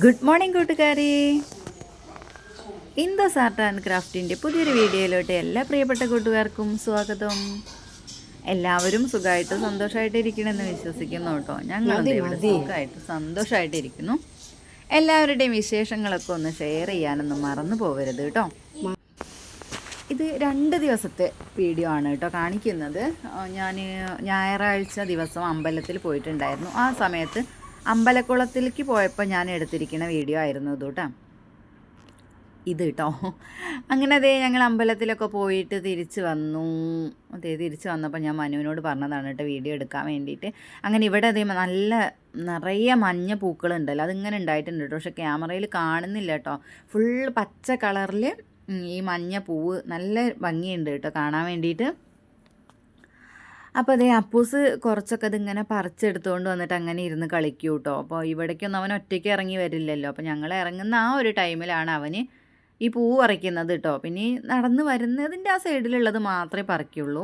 Good morning കൂട്ടുകാരി. Indoors art and ക്രാഫ്റ്റിൻ്റെ പുതിയൊരു വീഡിയോയിലോട്ട് എല്ലാ പ്രിയപ്പെട്ട കൂട്ടുകാർക്കും സ്വാഗതം. എല്ലാവരും സുഖമായിട്ട് സന്തോഷമായിട്ട് ഇരിക്കണമെന്ന് വിശ്വസിക്കുന്നു കേട്ടോ. ഞങ്ങളത് ഇവിടെ സുഖമായിട്ട് സന്തോഷമായിട്ട് ഇരിക്കുന്നു. എല്ലാവരുടെയും വിശേഷങ്ങളൊക്കെ ഒന്ന് ഷെയർ ചെയ്യാനൊന്നും മറന്നു പോകരുത് കേട്ടോ. ഇത് 2 ദിവസത്തെ വീഡിയോ ആണ് കേട്ടോ കാണിക്കുന്നത്. ഞാൻ ഞായറാഴ്ച ദിവസം അമ്പലത്തിൽ പോയിട്ടുണ്ടായിരുന്നു. ആ സമയത്ത് അമ്പലക്കുളത്തിലേക്ക് പോയപ്പോൾ ഞാൻ എടുത്തിരിക്കുന്ന വീഡിയോ ആയിരുന്നു ഇത് കേട്ടോ. അങ്ങനെ ഞങ്ങൾ അമ്പലത്തിലൊക്കെ പോയിട്ട് തിരിച്ച് വന്നു. തിരിച്ച് വന്നപ്പോൾ ഞാൻ മനുവിനോട് പറഞ്ഞതാണ് കേട്ടോ വീഡിയോ എടുക്കാൻ വേണ്ടിയിട്ട്. അങ്ങനെ ഇവിടെ നല്ല നിറയെ മഞ്ഞ പൂക്കളുണ്ടല്ലോ, അതിങ്ങനെ ഉണ്ടായിട്ടുണ്ട് കേട്ടോ. പക്ഷേ ക്യാമറയിൽ കാണുന്നില്ല കേട്ടോ. ഫുൾ പച്ച കളറിൽ ഈ മഞ്ഞ പൂവ് നല്ല ഭംഗിയുണ്ട് കേട്ടോ കാണാൻ വേണ്ടിയിട്ട്. അപ്പോൾ അപ്പൂസ് കുറച്ചൊക്കെ അതിങ്ങനെ പറിച്ചെടുത്തുകൊണ്ട് വന്നിട്ട് അങ്ങനെ ഇരുന്ന് കളിക്കൂ കേട്ടോ. അപ്പോൾ ഇവിടേക്കൊന്നും അവൻ ഒറ്റയ്ക്ക് ഇറങ്ങി വരില്ലല്ലോ. അപ്പോൾ ഞങ്ങൾ ഇറങ്ങുന്ന ആ ഒരു ടൈമിലാണ് അവന് ഈ പൂവ് പറിക്കുന്നത് കേട്ടോ. പിന്നെ നടന്ന് വരുന്നതിൻ്റെ ആ സൈഡിലുള്ളത് മാത്രമേ പറിക്കുള്ളൂ.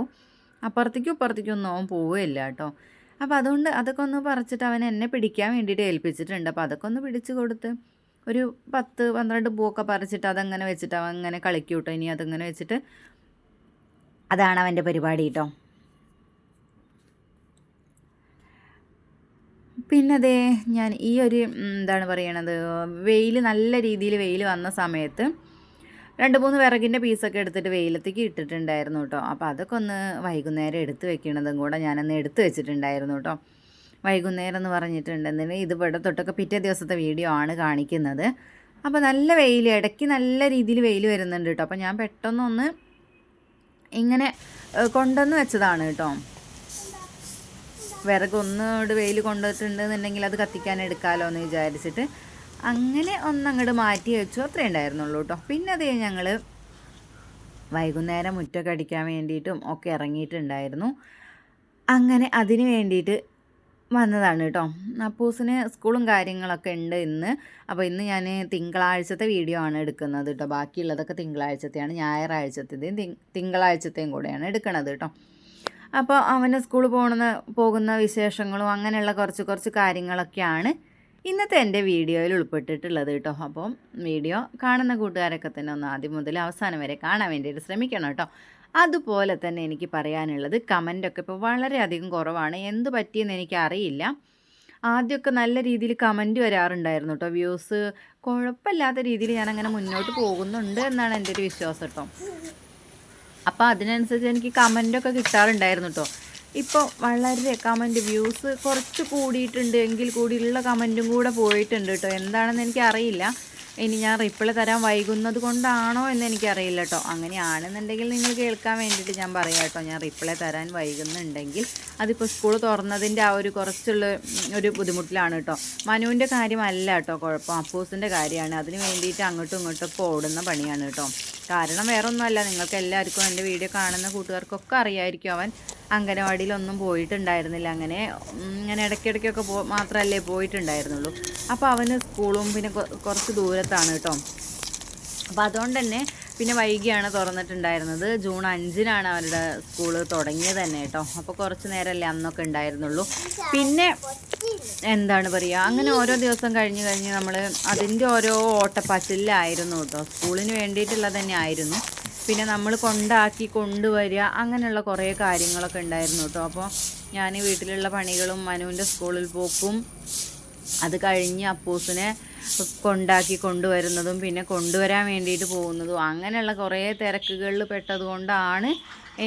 അപ്പുറത്തേക്കും ഇപ്പുറത്തേക്കും ഒന്നും അവൻ പോവുകയില്ല കേട്ടോ. അപ്പോൾ അതുകൊണ്ട് അതൊക്കെ ഒന്ന് പറിച്ചിട്ട് അവൻ എന്നെ പിടിക്കാൻ വേണ്ടിയിട്ട് ഏൽപ്പിച്ചിട്ടുണ്ട്. അപ്പോൾ അതൊക്കെ ഒന്ന് പിടിച്ച് കൊടുത്ത് ഒരു 10-12 പൂവൊക്കെ പറിച്ചിട്ട് അതങ്ങനെ വെച്ചിട്ട് അവൻ അങ്ങനെ കളിക്കൂ കേട്ടോ. ഇനി അതങ്ങനെ വെച്ചിട്ട് അതാണ് അവൻ്റെ പരിപാടി കേട്ടോ. പിന്നെ ഞാൻ ഈ ഒരു എന്താണ് പറയണത്, നല്ല രീതിയിൽ വെയിൽ വന്ന സമയത്ത് 2-3 വിറകിൻ്റെ പീസൊക്കെ എടുത്തിട്ട് വെയിലത്തേക്ക് ഇട്ടിട്ടുണ്ടായിരുന്നു കേട്ടോ. അപ്പോൾ അതൊക്കെ ഒന്ന് വൈകുന്നേരം എടുത്ത് വെക്കണതും കൂടെ ഞാനൊന്ന് എടുത്ത് വെച്ചിട്ടുണ്ടായിരുന്നു കേട്ടോ. വൈകുന്നേരം എന്ന് പറഞ്ഞിട്ടുണ്ടെങ്കിൽ ഇത് ഇവിടെ തൊട്ടൊക്കെ പിറ്റേ ദിവസത്തെ വീഡിയോ ആണ് കാണിക്കുന്നത്. അപ്പോൾ നല്ല വെയിൽ, ഇടയ്ക്ക് നല്ല രീതിയിൽ വെയിൽ വരുന്നുണ്ട് കേട്ടോ. അപ്പോൾ ഞാൻ പെട്ടെന്നൊന്ന് ഇങ്ങനെ കൊണ്ടുവന്ന് വെച്ചതാണ് കേട്ടോ. വിറകൊന്നോട് വെയിൽ കൊണ്ടുവന്നിട്ടുണ്ടെന്നുണ്ടെങ്കിൽ അത് കത്തിക്കാൻ എടുക്കാമല്ലോ എന്ന് വിചാരിച്ചിട്ട് അങ്ങനെ ഒന്നങ്ങോട്ട് മാറ്റി വെച്ചു. അത്രേ ഉണ്ടായിരുന്നുള്ളൂ കേട്ടോ. പിന്നെ ഞങ്ങൾ വൈകുന്നേരം മുറ്റൊക്കെ അടിക്കാൻ വേണ്ടിയിട്ടും ഒക്കെ ഇറങ്ങിയിട്ടുണ്ടായിരുന്നു. അങ്ങനെ അതിന് വേണ്ടിയിട്ട് വന്നതാണ് കേട്ടോ. അപ്പൂസിന് സ്കൂളും കാര്യങ്ങളൊക്കെ ഉണ്ട് ഇന്ന്. അപ്പോൾ ഇന്ന് ഞാൻ തിങ്കളാഴ്ചത്തെ വീഡിയോ ആണ് എടുക്കുന്നത് കേട്ടോ. ബാക്കിയുള്ളതൊക്കെ തിങ്കളാഴ്ചത്തെയാണ്, ഞായറാഴ്ചത്തേയും തിങ്കളാഴ്ചത്തെയും കൂടെയാണ് എടുക്കണത് കേട്ടോ. അപ്പോൾ അവന് സ്കൂളിൽ പോകുന്ന വിശേഷങ്ങളും അങ്ങനെയുള്ള കുറച്ച് കാര്യങ്ങളൊക്കെയാണ് ഇന്നത്തെ എൻ്റെ വീഡിയോയിൽ ഉൾപ്പെട്ടിട്ടുള്ളത് കേട്ടോ. അപ്പം വീഡിയോ കാണുന്ന കൂട്ടുകാരൊക്കെ തന്നെ ഒന്ന് ആദ്യം മുതൽ അവസാനം വരെ കാണാൻ വേണ്ടിയിട്ട് ശ്രമിക്കണം കേട്ടോ. അതുപോലെ തന്നെ എനിക്ക് പറയാനുള്ളത്, കമൻറ്റൊക്കെ ഇപ്പോൾ വളരെയധികം കുറവാണ്. എന്ത് പറ്റിയെന്ന് എനിക്കറിയില്ല. ആദ്യമൊക്കെ നല്ല രീതിയിൽ കമൻറ്റ് വരാറുണ്ടായിരുന്നു കേട്ടോ. വ്യൂസ് കുഴപ്പമില്ലാത്ത രീതിയിൽ ഞാനങ്ങനെ മുന്നോട്ട് പോകുന്നുണ്ട് എന്നാണ് എൻ്റെ ഒരു വിശ്വാസം കേട്ടോ. അപ്പോൾ അതിനനുസരിച്ച് എനിക്ക് കമൻറ്റൊക്കെ കിട്ടാറുണ്ടായിരുന്നു കേട്ടോ. ഇപ്പോൾ വളരെ കമൻറ്റ് വ്യൂസ് കുറച്ച് കൂടിയിട്ടുണ്ട്, എങ്കിൽ കൂടിയുള്ള കമൻറ്റും കൂടെ പോയിട്ടുണ്ട് കേട്ടോ. എന്താണെന്ന് എനിക്കറിയില്ല. ഇനി ഞാൻ റിപ്ലൈ തരാൻ വൈകുന്നത് കൊണ്ടാണോ എന്ന് എനിക്കറിയില്ല കേട്ടോ. അങ്ങനെയാണെന്നുണ്ടെങ്കിൽ നിങ്ങൾ കേൾക്കാൻ വേണ്ടിയിട്ട് ഞാൻ പറയാം കേട്ടോ. ഞാൻ റിപ്ലൈ തരാൻ വൈകുന്നുണ്ടെങ്കിൽ അതിപ്പോൾ സ്കൂൾ തുറന്നതിൻ്റെ ആ ഒരു കുറച്ചുള്ള ഒരു ബുദ്ധിമുട്ടിലാണ് കേട്ടോ. മനുവിൻ്റെ കാര്യമല്ല കേട്ടോ കുഴപ്പം, അപ്പൂസിൻ്റെ കാര്യമാണ്. അതിന് വേണ്ടിയിട്ട് അങ്ങോട്ടും ഇങ്ങോട്ടൊക്കെ ഓടുന്ന പണിയാണ് കേട്ടോ. കാരണം വേറൊന്നുമല്ല, നിങ്ങൾക്ക് എല്ലാവർക്കും എൻ്റെ വീഡിയോ കാണുന്ന കൂട്ടുകാർക്കൊക്കെ അറിയായിരിക്കും അവൻ അംഗനവാടിയിലൊന്നും പോയിട്ടുണ്ടായിരുന്നില്ല. ഇങ്ങനെ ഇടയ്ക്കിടയ്ക്കൊക്കെ മാത്രമല്ലേ പോയിട്ടുണ്ടായിരുന്നുള്ളൂ. അപ്പോൾ അവന് സ്കൂളും പിന്നെ കുറച്ച് ദൂരത്താണ് കേട്ടോ. അപ്പോൾ അതുകൊണ്ട് തന്നെ പിന്നെ വൈകിയാണ് തുറന്നിട്ടുണ്ടായിരുന്നത്. ജൂൺ 5-നാണ് അവരുടെ സ്കൂള് തുടങ്ങിയത് തന്നെ കേട്ടോ. അപ്പോൾ കുറച്ച് നേരമല്ലേ അന്നൊക്കെ ഉണ്ടായിരുന്നുള്ളൂ. പിന്നെ എന്താണ് പറയുക, അങ്ങനെ ഓരോ ദിവസം കഴിഞ്ഞ് നമ്മൾ അതിൻ്റെ ഓരോ ഓട്ടപ്പാച്ചിലായിരുന്നു കേട്ടോ. സ്കൂളിന് വേണ്ടിയിട്ടുള്ളത് തന്നെ ആയിരുന്നു. പിന്നെ നമ്മൾ കൊണ്ടുവരിക അങ്ങനെയുള്ള കുറേ കാര്യങ്ങളൊക്കെ ഉണ്ടായിരുന്നു കേട്ടോ. അപ്പോൾ ഞാൻ വീട്ടിലുള്ള പണികളും മനുവിൻ്റെ സ്കൂളിൽ പോക്കും അത് കഴിഞ്ഞ് അപ്പൂസിനെ കൊണ്ടുവരുന്നതും പിന്നെ കൊണ്ടുവരാൻ വേണ്ടിയിട്ട് പോകുന്നതും അങ്ങനെയുള്ള കുറേ തിരക്കുകളിൽ പെട്ടതുകൊണ്ടാണ്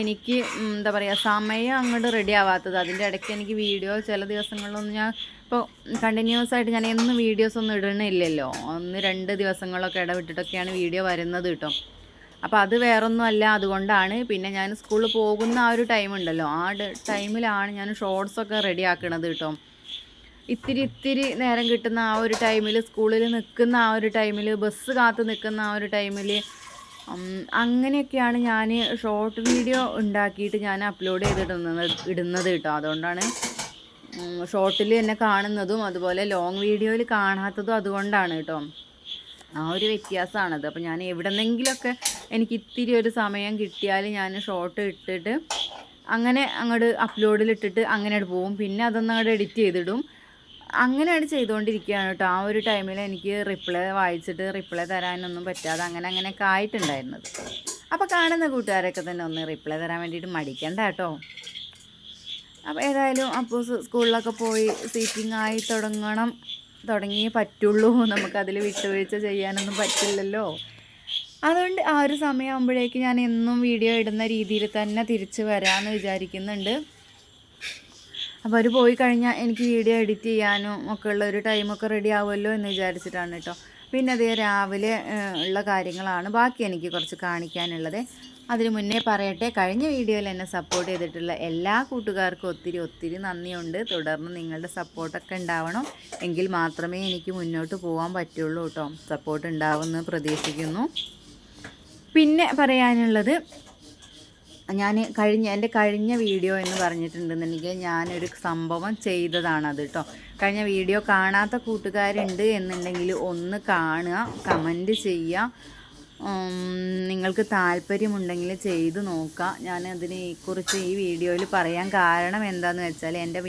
എനിക്ക് എന്താ പറയുക സമയം അങ്ങോട്ട് റെഡി ആവാത്തത്. അതിൻ്റെ ഇടയ്ക്ക് എനിക്ക് വീഡിയോ ചില ദിവസങ്ങളിലൊന്നും ഞാൻ ഇപ്പോൾ കണ്ടിന്യൂസ് ആയിട്ട് ഞാൻ എന്നും വീഡിയോസൊന്നും ഇടണില്ലല്ലോ. 1-2 ദിവസങ്ങളൊക്കെ ഇടവിട്ടിട്ടൊക്കെയാണ് വീഡിയോ വരുന്നത് കേട്ടോ. അപ്പോൾ അത് വേറൊന്നും അല്ല, അതുകൊണ്ടാണ്. പിന്നെ ഞാൻ സ്കൂളിൽ പോകുന്ന ആ ഒരു ടൈം ഉണ്ടല്ലോ, ആ ടൈമിലാണ് ഞാൻ ഷോർട്സൊക്കെ റെഡി ആക്കണത് കേട്ടോ. ഇത്തിരി നേരം കിട്ടുന്ന ആ ഒരു ടൈമിൽ, സ്കൂളിൽ നിൽക്കുന്ന ആ ഒരു ടൈമിൽ, ബസ് കാത്ത് നിൽക്കുന്ന ആ ഒരു ടൈമിൽ, അങ്ങനെയൊക്കെയാണ് ഞാൻ ഷോർട്ട് വീഡിയോ ഉണ്ടാക്കിയിട്ട് ഞാൻ അപ്ലോഡ് ഇടുന്നത് കേട്ടോ. അതുകൊണ്ടാണ് ഷോർട്ടിൽ എന്നെ കാണുന്നതും അതുപോലെ ലോങ് വീഡിയോയിൽ കാണാത്തതും അതുകൊണ്ടാണ് കേട്ടോ. ആ ഒരു വ്യത്യാസമാണത്. അപ്പോൾ ഞാൻ എവിടെന്നെങ്കിലുമൊക്കെ എനിക്ക് ഇത്തിരി ഒരു സമയം കിട്ടിയാൽ ഞാൻ ഷോർട്ട് ഇട്ടിട്ട് അങ്ങനെ അങ്ങോട്ട് അപ്ലോഡിലിട്ടിട്ട് അങ്ങനെ പോകും. പിന്നെ അതൊന്ന് അങ്ങോട്ട് എഡിറ്റ് ചെയ്തിടും. അങ്ങനെയാണ് ചെയ്തുകൊണ്ടിരിക്കുകയാണ് കേട്ടോ. ആ ഒരു ടൈമിൽ എനിക്ക് റിപ്ലൈ വായിച്ചിട്ട് റിപ്ലൈ തരാനൊന്നും പറ്റാതെ അങ്ങനെയൊക്കെ ആയിട്ടുണ്ടായിരുന്നത്. അപ്പോൾ കാണുന്ന കൂട്ടുകാരൊക്കെ തന്നെ ഒന്ന് റിപ്ലൈ തരാൻ വേണ്ടിയിട്ട് മടിക്കണ്ട കേട്ടോ. അപ്പോൾ ഏതായാലും അപ്പോൾ സ്കൂളിലൊക്കെ പോയി സീറ്റിംഗ് ആയി തുടങ്ങിയേ പറ്റുള്ളൂ. നമുക്കതിൽ വിട്ടുവീഴ്ച ചെയ്യാനൊന്നും പറ്റില്ലല്ലോ. അതുകൊണ്ട് ആ ഒരു സമയമാകുമ്പോഴേക്ക് ഞാൻ എന്നും വീഡിയോ ഇടുന്ന രീതിയിൽ തന്നെ തിരിച്ച് വരാമെന്ന് വിചാരിക്കുന്നുണ്ട്. അപ്പോൾ അവർ പോയി കഴിഞ്ഞാൽ എനിക്ക് വീഡിയോ എഡിറ്റ് ചെയ്യാനും ഒക്കെ ഉള്ള ഒരു ടൈമൊക്കെ റെഡി ആവുമല്ലോ എന്ന് വിചാരിച്ചിട്ടാണ് കേട്ടോ. പിന്നെ അതേ രാവിലെ ഉള്ള കാര്യങ്ങളാണ് ബാക്കി എനിക്ക് കുറച്ച് കാണിക്കാനുള്ളത്. അതിന് മുന്നേ പറയട്ടെ, കഴിഞ്ഞ വീഡിയോയിൽ എന്നെ സപ്പോർട്ട് ചെയ്തിട്ടുള്ള എല്ലാ കൂട്ടുകാർക്കും ഒത്തിരി നന്ദിയുണ്ട്. തുടർന്ന് നിങ്ങളുടെ സപ്പോർട്ടൊക്കെ ഉണ്ടാവണം, എങ്കിൽ മാത്രമേ എനിക്ക് മുന്നോട്ട് പോകാൻ പറ്റുള്ളൂ കേട്ടോ. സപ്പോർട്ട് ഉണ്ടാവുമെന്ന് പ്രതീക്ഷിക്കുന്നു. പിന്നെ പറയാനുള്ളത്, എൻ്റെ കഴിഞ്ഞ വീഡിയോ എന്ന് പറഞ്ഞിട്ടുണ്ടെന്നുണ്ടെങ്കിൽ ഞാനൊരു സംഭവം ചെയ്തതാണത് കേട്ടോ. കഴിഞ്ഞ വീഡിയോ കാണാത്ത കൂട്ടുകാരുണ്ട് എന്നുണ്ടെങ്കിൽ ഒന്ന് കാണുക, കമൻറ്റ് ചെയ്യുക. നിങ്ങൾക്ക് താല്പര്യമുണ്ടെങ്കിൽ ചെയ്ത് നോക്കുക. ഞാനതിനെക്കുറിച്ച് ഈ വീഡിയോയിൽ പറയാൻ കാരണം എന്താണെന്ന് വെച്ചാൽ, എൻ്റെ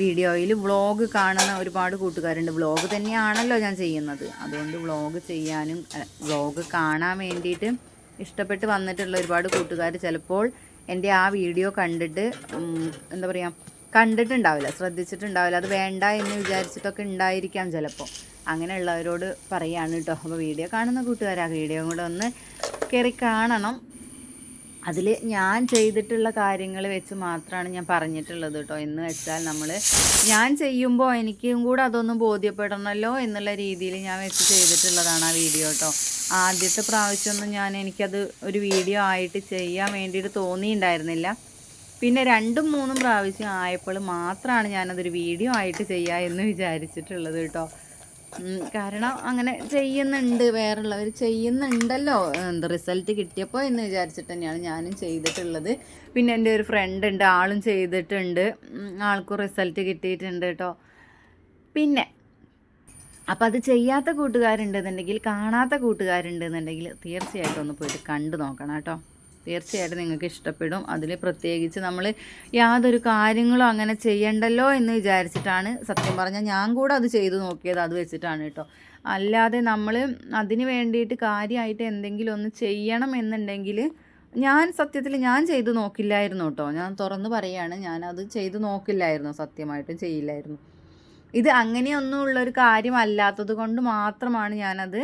വീഡിയോയിൽ വ്ളോഗ് കാണുന്ന ഒരുപാട് കൂട്ടുകാരുണ്ട്. വ്ളോഗ് തന്നെയാണല്ലോ ഞാൻ ചെയ്യുന്നത്. അതുകൊണ്ട് വ്ളോഗ് ചെയ്യാനും വ്ളോഗ് കാണാൻ വേണ്ടിയിട്ട് ഇഷ്ടപ്പെട്ട് വന്നിട്ടുള്ള ഒരുപാട് കൂട്ടുകാർ ചിലപ്പോൾ എൻ്റെ ആ വീഡിയോ കണ്ടിട്ട് എന്താ പറയുക, കണ്ടിട്ടുണ്ടാവില്ല, ശ്രദ്ധിച്ചിട്ടുണ്ടാവില്ല. അത് വേണ്ട എന്ന് വിചാരിച്ചിട്ടൊക്കെ ഉണ്ടായിരിക്കാം ചിലപ്പോൾ. അങ്ങനെയുള്ളവരോട് പറയുകയാണ് കേട്ടോ. അപ്പോൾ വീഡിയോ കാണുന്ന കൂട്ടുകാർ ആ വീഡിയോ കൂടെ ഒന്ന് കയറി കാണണം. അതിൽ ഞാൻ ചെയ്തിട്ടുള്ള കാര്യങ്ങൾ വെച്ച് മാത്രമാണ് ഞാൻ പറഞ്ഞിട്ടുള്ളത് കേട്ടോ. എന്ന് വെച്ചാൽ ഞാൻ ചെയ്യുമ്പോൾ എനിക്കും കൂടെ അതൊന്ന് ബോധ്യപ്പെടണമല്ലോ എന്നുള്ള രീതിയിൽ ഞാൻ വെച്ച് ചെയ്തിട്ടുള്ളതാണ് ആ വീഡിയോ കേട്ടോ. ആദ്യത്തെ പ്രാവശ്യമൊന്നും എനിക്കത് ഒരു വീഡിയോ ആയിട്ട് ചെയ്യാൻ വേണ്ടിയിട്ട് തോന്നിയിട്ടുണ്ടായിരുന്നില്ല. പിന്നെ 2-3 പ്രാവശ്യം ആയപ്പോൾ മാത്രമാണ് ഞാനതൊരു വീഡിയോ ആയിട്ട് ചെയ്യുക എന്ന് വിചാരിച്ചിട്ടുള്ളത് കേട്ടോ. കാരണം അങ്ങനെ ചെയ്യുന്നുണ്ട്, വേറുള്ളവർ ചെയ്യുന്നുണ്ടല്ലോ, റിസൾട്ട് കിട്ടിയപ്പോൾ എന്ന് വിചാരിച്ചിട്ട് തന്നെയാണ് ഞാനും ചെയ്തിട്ടുള്ളത്. പിന്നെ എൻ്റെ ഒരു ഫ്രണ്ട് ഉണ്ട്, ആളും ചെയ്തിട്ടുണ്ട്, ആൾക്കും റിസൾട്ട് കിട്ടിയിട്ടുണ്ട് കേട്ടോ. പിന്നെ അപ്പോൾ അത് ചെയ്യാത്ത കൂട്ടുകാരുണ്ടെന്നുണ്ടെങ്കിൽ, കാണാത്ത കൂട്ടുകാരുണ്ടെന്നുണ്ടെങ്കിൽ തീർച്ചയായിട്ടും ഒന്ന് പോയിട്ട് കണ്ടു നോക്കണം കേട്ടോ. തീർച്ചയായിട്ടും നിങ്ങൾക്ക് ഇഷ്ടപ്പെടും. അതിൽ പ്രത്യേകിച്ച് നമ്മൾ യാതൊരു കാര്യങ്ങളും അങ്ങനെ ചെയ്യണ്ടല്ലോ എന്ന് വിചാരിച്ചിട്ടാണ് സത്യം പറഞ്ഞാൽ ഞാൻ കൂടെ അത് ചെയ്തു നോക്കിയത്, അത് വെച്ചിട്ടാണ് കേട്ടോ. അല്ലാതെ നമ്മൾ അതിന് വേണ്ടിയിട്ട് കാര്യമായിട്ട് എന്തെങ്കിലും ഒന്ന് ചെയ്യണം എന്നുണ്ടെങ്കിൽ സത്യത്തിൽ ഞാൻ ചെയ്തു നോക്കില്ലായിരുന്നു കേട്ടോ. ഞാൻ തുറന്ന് പറയുകയാണ്, ഞാനത് ചെയ്തു നോക്കില്ലായിരുന്നു, സത്യമായിട്ടും ചെയ്യില്ലായിരുന്നു. ഇത് അങ്ങനെയൊന്നും ഉള്ളൊരു കാര്യമല്ലാത്തത് കൊണ്ട് മാത്രമാണ് ഞാനത്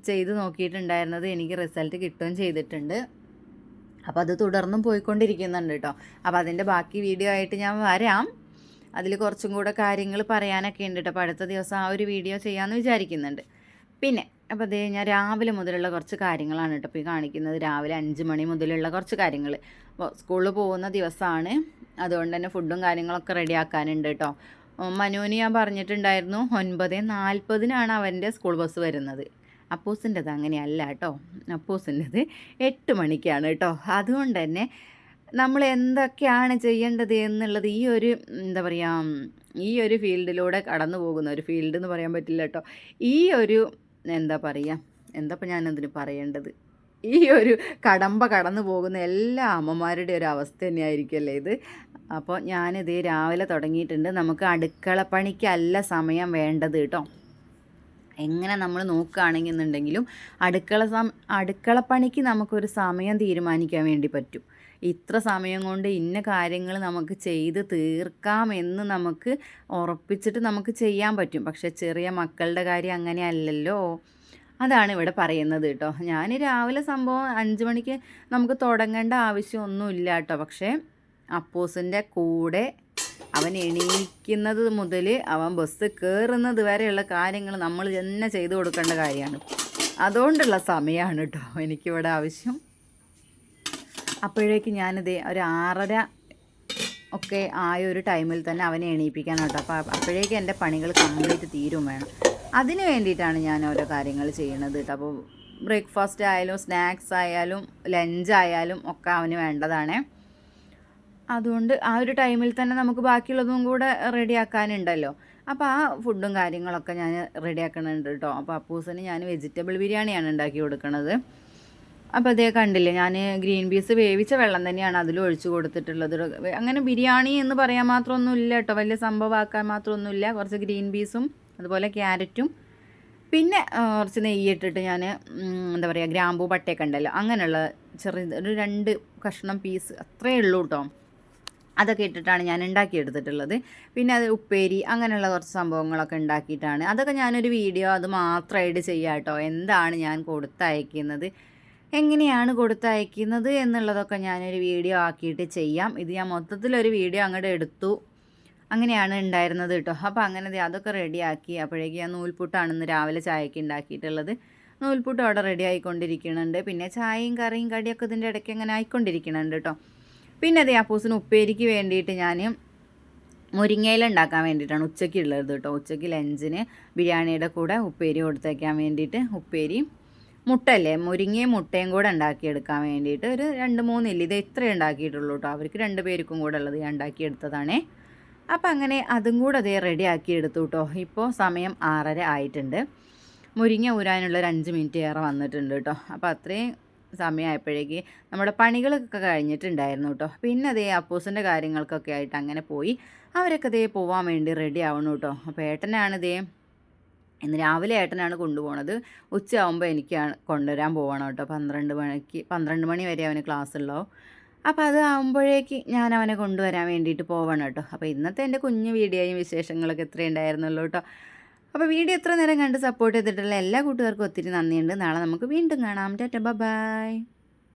ചെയ്തു നോക്കിയിട്ടുണ്ടായിരുന്നത്. എനിക്ക് റിസൾട്ട് കിട്ടുകയും ചെയ്തിട്ടുണ്ട്. അപ്പോൾ അത് തുടർന്നും പോയിക്കൊണ്ടിരിക്കുന്നുണ്ട് കേട്ടോ. അപ്പോൾ അതിൻ്റെ ബാക്കി വീഡിയോ ആയിട്ട് ഞാൻ വരാം. അതിൽ കുറച്ചും കൂടെ കാര്യങ്ങൾ പറയാനൊക്കെ ഉണ്ട് കേട്ടോ. അപ്പോൾ അടുത്ത ദിവസം ആ ഒരു വീഡിയോ ചെയ്യാമെന്ന് വിചാരിക്കുന്നുണ്ട്. പിന്നെ അപ്പോൾ അതേ ഞാൻ രാവിലെ മുതലുള്ള കുറച്ച് കാര്യങ്ങളാണ് കേട്ടോ ഇപ്പോൾ ഈ കാണിക്കുന്നത്. രാവിലെ 5 മണി മുതലുള്ള കുറച്ച് കാര്യങ്ങൾ. അപ്പോൾ സ്കൂളിൽ പോകുന്ന ദിവസമാണ്, അതുകൊണ്ട് തന്നെ ഫുഡും കാര്യങ്ങളൊക്കെ റെഡിയാക്കാനുണ്ട് കേട്ടോ. മനുവിന് ഞാൻ പറഞ്ഞിട്ടുണ്ടായിരുന്നു 9:40 അവൻ്റെ സ്കൂൾ ബസ് വരുന്നത്. അപ്പൂസിൻ്റെത് അങ്ങനെയല്ല കേട്ടോ. അപ്പൂസിൻ്റെത് 8 മണിക്കാണ് കേട്ടോ. അതുകൊണ്ട് തന്നെ നമ്മൾ എന്തൊക്കെയാണ് ചെയ്യേണ്ടത് എന്നുള്ളത് എന്താ പറയുക, ഈ ഒരു ഫീൽഡിലൂടെ കടന്നു പോകുന്ന ഒരു ഫീൽഡ് എന്ന് പറയാൻ പറ്റില്ല കേട്ടോ. എന്താ പറയുക, എന്താപ്പം ഞാനതിന് പറയേണ്ടത്, ഈ ഒരു കടമ്പ കടന്നു പോകുന്ന എല്ലാ അമ്മമാരുടെ ഒരു അവസ്ഥ തന്നെയായിരിക്കുമല്ലേ ഇത്. അപ്പോൾ ഞാനിത് രാവിലെ തുടങ്ങിയിട്ടുണ്ട്. നമുക്ക് അടുക്കളപ്പണിക്കല്ല സമയം വേണ്ടത് കേട്ടോ. എങ്ങനെ നമ്മൾ നോക്കുകയാണെന്നുണ്ടെങ്കിലും അടുക്കളപ്പണിക്ക് നമുക്കൊരു സമയം തീരുമാനിക്കാൻ വേണ്ടി പറ്റും. ഇത്ര സമയം കൊണ്ട് ഇന്ന കാര്യങ്ങൾ നമുക്ക് ചെയ്ത് തീർക്കാമെന്ന് നമുക്ക് ഉറപ്പിച്ചിട്ട് നമുക്ക് ചെയ്യാൻ പറ്റും. പക്ഷേ ചെറിയ മക്കളുടെ കാര്യം അങ്ങനെയല്ലല്ലോ. അതാണ് ഇവിടെ പറയുന്നത് കേട്ടോ. ഞാൻ രാവിലെ സംഭവം 5 മണിക്ക് നമുക്ക് തുടങ്ങേണ്ട ആവശ്യമൊന്നുമില്ല കേട്ടോ. പക്ഷേ അപ്പൂസിൻ്റെ കൂടെ അവൻ എണീക്കുന്നത് മുതൽ അവൻ ബസ് കയറുന്നത് വരെയുള്ള കാര്യങ്ങൾ നമ്മൾ തന്നെ ചെയ്തു കൊടുക്കേണ്ട കാര്യമാണ്. അതുകൊണ്ടുള്ള സമയമാണ് കേട്ടോ എനിക്കിവിടെ ആവശ്യം. അപ്പോഴേക്ക് ഞാനിത് ഒരു 6:30 ഒക്കെ ആയ ഒരു ടൈമിൽ തന്നെ അവനെ എണീപ്പിക്കാൻ കേട്ടോ. അപ്പോൾ അപ്പോഴേക്ക് എൻ്റെ പണികൾ കംപ്ലീറ്റ് തീരും വേണം. അതിന് വേണ്ടിയിട്ടാണ് ഞാൻ ഓരോ കാര്യങ്ങൾ ചെയ്യണത് കേട്ടോ. അപ്പോൾ ബ്രേക്ക്ഫാസ്റ്റ് ആയാലും സ്നാക്സ് ആയാലും ലഞ്ചായാലും ഒക്കെ അവന് വേണ്ടതാണ്. അതുകൊണ്ട് ആ ഒരു ടൈമിൽ തന്നെ നമുക്ക് ബാക്കിയുള്ളതും കൂടെ റെഡിയാക്കാനുണ്ടല്ലോ. അപ്പോൾ ആ ഫുഡും കാര്യങ്ങളൊക്കെ ഞാൻ റെഡിയാക്കണുണ്ട് കേട്ടോ. അപ്പോൾ അപ്പൂസിന് ഞാൻ വെജിറ്റബിൾ ബിരിയാണിയാണ് ഉണ്ടാക്കി കൊടുക്കണത്. അപ്പോൾ അതേ കണ്ടില്ലേ, ഞാൻ ഗ്രീൻ പീസ് വേവിച്ച വെള്ളം തന്നെയാണ് അതിൽ ഒഴിച്ച് കൊടുത്തിട്ടുള്ളത്. അങ്ങനെ ബിരിയാണി എന്ന് പറയാൻ മാത്രമൊന്നുമില്ല കേട്ടോ, വലിയ സംഭവമാക്കാൻ മാത്രമൊന്നുമില്ല. കുറച്ച് ഗ്രീൻ പീസും അതുപോലെ ക്യാരറ്റും പിന്നെ കുറച്ച് നെയ്യിട്ടിട്ട് ഞാൻ എന്താ പറയുക, ഗ്രാമ്പൂ പട്ടയൊക്കെ ഉണ്ടല്ലോ, അങ്ങനെയുള്ള ഒരു 2 കഷ്ണം പീസ് അത്രയേ ഉള്ളൂ കേട്ടോ. അതൊക്കെ ഇട്ടിട്ടാണ് ഞാൻ ഉണ്ടാക്കിയെടുത്തിട്ടുള്ളത്. പിന്നെ അത് ഉപ്പേരി അങ്ങനെയുള്ള കുറച്ച് സംഭവങ്ങളൊക്കെ ഉണ്ടാക്കിയിട്ടാണ്. അതൊക്കെ ഞാനൊരു വീഡിയോ അത് മാത്രമായിട്ട് ചെയ്യാം കേട്ടോ. എന്താണ് ഞാൻ കൊടുത്തയക്കുന്നത്, എങ്ങനെയാണ് കൊടുത്തയക്കുന്നത് എന്നുള്ളതൊക്കെ ഞാനൊരു വീഡിയോ ആക്കിയിട്ട് ചെയ്യാം. ഇത് ഞാൻ മൊത്തത്തിലൊരു വീഡിയോ അങ്ങോട്ട് എടുത്തു, അങ്ങനെയാണ് ഉണ്ടായിരുന്നത് കേട്ടോ. അപ്പോൾ അങ്ങനെ അതൊക്കെ റെഡിയാക്കി. അപ്പോഴേക്കും ഞാൻ നൂൽപുട്ടാണ് ഇന്ന് രാവിലെ ചായക്ക് ഉണ്ടാക്കിയിട്ടുള്ളത്. നൂൽപുട്ട് അവിടെ റെഡി ആയിക്കൊണ്ടിരിക്കുന്നുണ്ട്. പിന്നെ ചായയും കറിയും കടിയൊക്കെ ഇതിൻ്റെ ഇടയ്ക്ക് അങ്ങനെ ആയിക്കൊണ്ടിരിക്കുന്നുണ്ട് കേട്ടോ. പിന്നെ അതേ അപ്പൂസിന് ഉപ്പേരിക്ക് വേണ്ടിയിട്ട് ഞാൻ മുരിങ്ങയില ഉണ്ടാക്കാൻ വേണ്ടിയിട്ടാണ് ഉച്ചയ്ക്കുള്ളത് കേട്ടോ. ഉച്ചയ്ക്ക് ലഞ്ചിന് ബിരിയാണിയുടെ കൂടെ ഉപ്പേരി കൊടുത്തേക്കാൻ വേണ്ടിയിട്ട് ഉപ്പേരിയും മുട്ടല്ലേ, മുരിങ്ങയും മുട്ടയും കൂടെ ഉണ്ടാക്കിയെടുക്കാൻ വേണ്ടിയിട്ട് ഒരു 2-3 ഇല്ല, ഇത് ഇത്രയേ ഉണ്ടാക്കിയിട്ടുള്ളൂ കേട്ടോ. അവർക്ക് 2 പേർക്കും കൂടെ ഉള്ളത് ഞാൻ ഉണ്ടാക്കിയെടുത്തതാണേ. അപ്പോൾ അങ്ങനെ അതും കൂടെ അതേ റെഡി ആക്കി എടുത്തു കേട്ടോ. ഇപ്പോൾ സമയം 6:30 ആയിട്ടുണ്ട്. മുരിങ്ങ ഊരാനുള്ള ഒരു 5 മിനിറ്റ് ഏറെ വന്നിട്ടുണ്ട് കേട്ടോ. അപ്പോൾ അത്രയും സമയമായപ്പോഴേക്ക് നമ്മുടെ പണികളൊക്കെ കഴിഞ്ഞിട്ടുണ്ടായിരുന്നു കേട്ടോ. പിന്നെ അതേ അപ്പൂസിൻ്റെ കാര്യങ്ങൾക്കൊക്കെ ആയിട്ട് അങ്ങനെ പോയി. അവരൊക്കെ ദേ പോവാൻ വേണ്ടി റെഡി ആവണം കേട്ടോ. അപ്പോൾ ഏട്ടനാണ് ദേ ഇന്ന് രാവിലെ ഏട്ടനാണ് കൊണ്ടുപോകണത്. ഉച്ചയാകുമ്പോൾ എനിക്കാണ് കൊണ്ടുവരാൻ പോകണം കേട്ടോ. 12 മണി വരെ അവന് ക്ലാസ് ഉള്ളൂ. അപ്പോൾ അത് ആകുമ്പോഴേക്ക് ഞാൻ അവനെ കൊണ്ടുവരാൻ വേണ്ടിയിട്ട് പോവണം കേട്ടോ. അപ്പോൾ ഇന്നത്തെ എൻ്റെ കുഞ്ഞു വീഡിയോയും വിശേഷങ്ങളൊക്കെ ഇത്രയും ഉണ്ടായിരുന്നുള്ളൂ കേട്ടോ. അപ്പോൾ വീഡിയോ എത്ര നേരം കണ്ട് സപ്പോർട്ട് ചെയ്തിട്ടുള്ള എല്ലാ കൂട്ടുകാർക്കും ഒത്തിരി നന്ദിയുണ്ട്. നാളെ നമുക്ക് വീണ്ടും കാണാം. ടാറ്റാ, ബൈ.